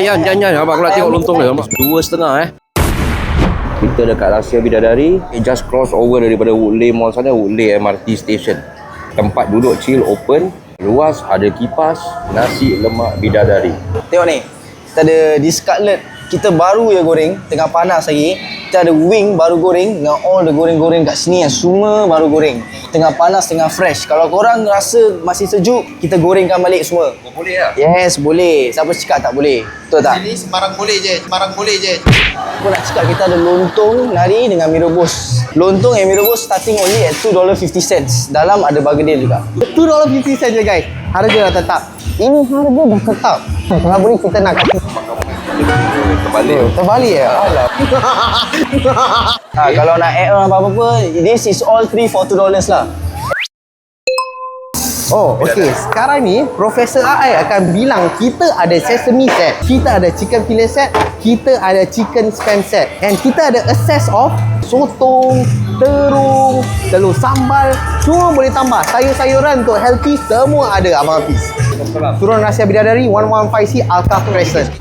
Jangan. Abang nak tengok lontong dia. 2,5 Kita dekat Rahsia Bidadari. Just cross over daripada Woodleigh Mall sana, Woodleigh MRT Station. Tempat duduk chill, open, luas, ada kipas, nasi lemak bidadari. Tengok ni, kita ada this cutlet. Kita baru je goreng, tengah panas lagi. Kita ada wing baru goreng dengan all the goreng-goreng kat sini yang semua baru goreng. Tengah panas, tengah fresh. Kalau korang rasa masih sejuk, kita gorengkan balik semua. Boleh tak? Yes, boleh. Siapa cakap tak boleh? Betul tak? Sini Semarang boleh je. Aku nak cakap kita ada lontong nari dengan mee rebus. Lontong and mee rebus starting only at $2.50. Dalam ada bargain deal juga. $2.50 je guys. Harga dah tetap. Ini harga dah tetap. Kalau boleh kita nak kasih terbalik ya? Alah. Kalau nak add on apa-apa, this is all free for $2 lah. Oh, okey. Sekarang ni Profesor AI akan bilang kita ada sesame set, kita ada chicken fillet set, kita ada chicken spam set, and kita ada access of sotong, terung, telur sambal, semua boleh tambah. Sayur-sayuran untuk healthy semua ada Abang Hafiz. Turun Rahsia Bidadari 115C Alkaff Crescent.